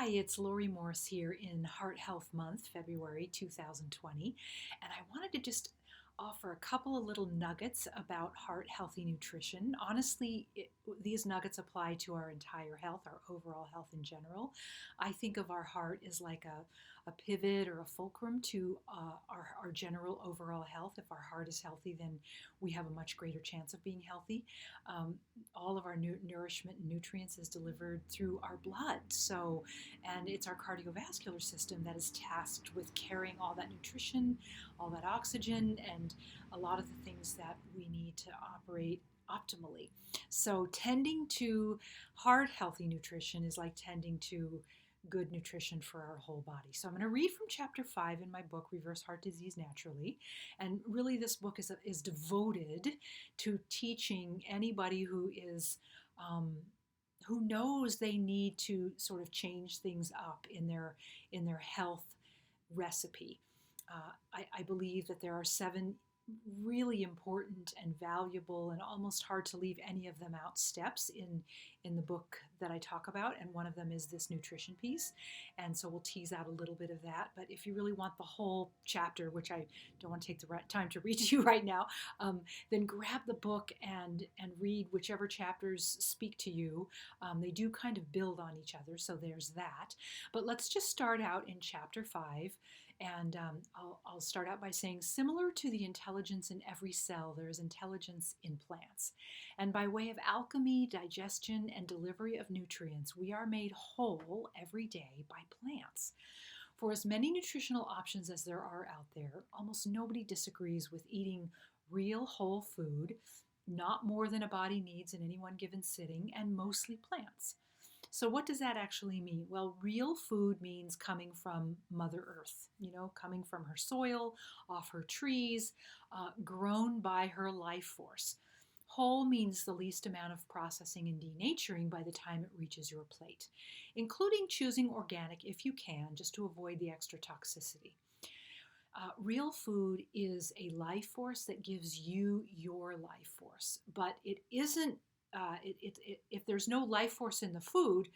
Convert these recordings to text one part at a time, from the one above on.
Hi, it's Lori Morse here in Heart Health Month, February 2020, and I wanted to just offer a couple of little nuggets about heart healthy nutrition. Honestly, these nuggets apply to our entire health, our overall health in general. I think of our heart as like a pivot or a fulcrum to our general overall health. If our heart is healthy, then we have a much greater chance of being healthy. Um, all of our nourishment and nutrients is delivered through our blood. And it's our cardiovascular system that is tasked with carrying all that nutrition, all that oxygen, and a lot of the things that we need to operate optimally. So, tending to heart healthy nutrition is like tending to good nutrition for our whole body. So, I'm going to read from chapter 5 in my book, Reverse Heart Disease Naturally. And really, this book is devoted to teaching anybody um, who knows they need to sort of change things up in their health recipe. I believe that there are 7 really important and valuable and almost hard to leave any of them out steps in the book that I talk about, and one of them is this nutrition piece. And so we'll tease out a little bit of that. But if you really want the whole chapter, which I don't want to take the time to read to you right now, then grab the book and read whichever chapters speak to you. They do kind of build on each other, so there's that. But let's just start out in chapter 5. And I'll start out by saying, similar to the intelligence in every cell, there is intelligence in plants. And by way of alchemy, digestion, and delivery of nutrients, we are made whole every day by plants. For as many nutritional options as there are out there, almost nobody disagrees with eating real whole food, not more than a body needs in any one given sitting, and mostly plants. So, what does that actually mean? Well, real food means coming from Mother Earth, coming from her soil, off her trees, grown by her life force. Whole means the least amount of processing and denaturing by the time it reaches your plate, including choosing organic if you can, just to avoid the extra toxicity. Real food is a life force that gives you your life force, but it isn't. If there's no life force in the food,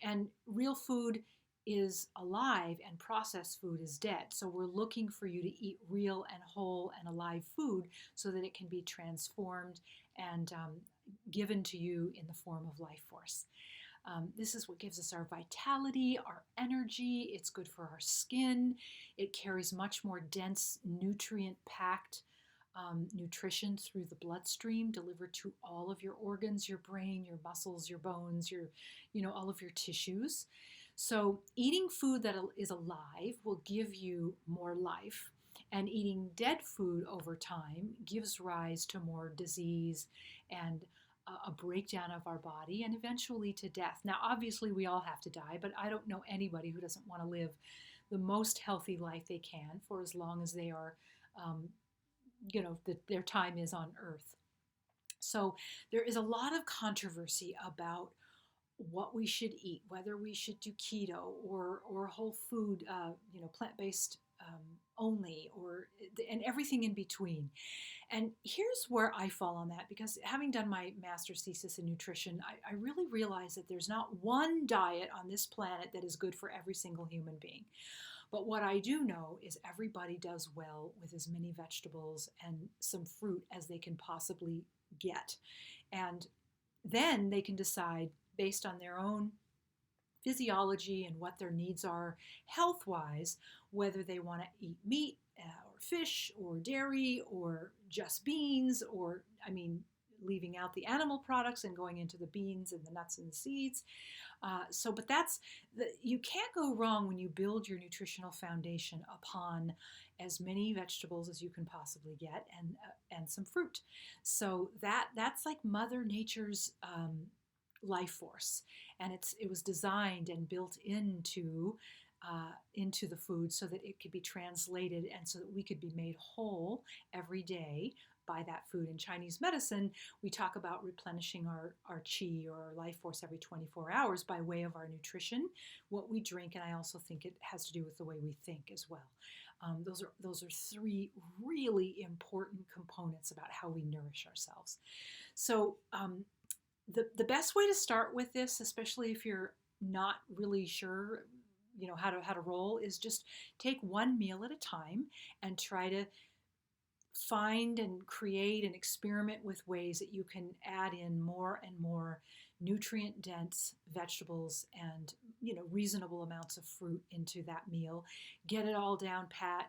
and real food is alive and processed food is dead. So we're looking for you to eat real and whole and alive food so that it can be transformed and given to you in the form of life force. This is what gives us our vitality, our energy. It's good for our skin. It carries much more dense, nutrient packed nutrition through the bloodstream, delivered to all of your organs, your brain, your muscles, your bones, all of your tissues. So eating food that is alive will give you more life, and eating dead food over time gives rise to more disease and a breakdown of our body and eventually to death. Now, obviously, we all have to die, but I don't know anybody who doesn't want to live the most healthy life they can for as long as they are um, their time is on earth. So there is a lot of controversy about what we should eat, whether we should do keto or whole food, plant-based only, and everything in between. And here's where I fall on that, because having done my master's thesis in nutrition, I really realize that there's not one diet on this planet that is good for every single human being. But what I do know is everybody does well with as many vegetables and some fruit as they can possibly get. And then they can decide, based on their own physiology and what their needs are health wise, whether they want to eat meat or fish or dairy or just beans, or, leaving out the animal products and going into the beans and the nuts and the seeds. You can't go wrong when you build your nutritional foundation upon as many vegetables as you can possibly get, and some fruit. So that's like Mother Nature's life force, and it was designed and built into the food so that it could be translated and so that we could be made whole every day by that food. In Chinese medicine, we talk about replenishing our qi or our life force every 24 hours by way of our nutrition, what we drink, and I also think it has to do with the way we think as well. Those are 3 really important components about how we nourish ourselves. So the best way to start with this, especially if you're not really sure, how to roll, is just take one meal at a time and try to find and create and experiment with ways that you can add in more and more nutrient dense vegetables and reasonable amounts of fruit into that meal. Get it all down pat,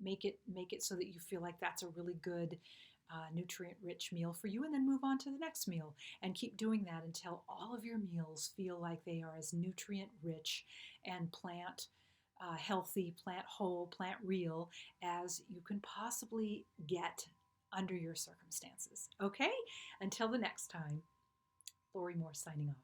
make it so that you feel like that's a really good nutrient rich meal for you, and then move on to the next meal and keep doing that until all of your meals feel like they are as nutrient rich and plant healthy, plant whole, plant real as you can possibly get under your circumstances. Okay? Until the next time, Lori Moore signing off.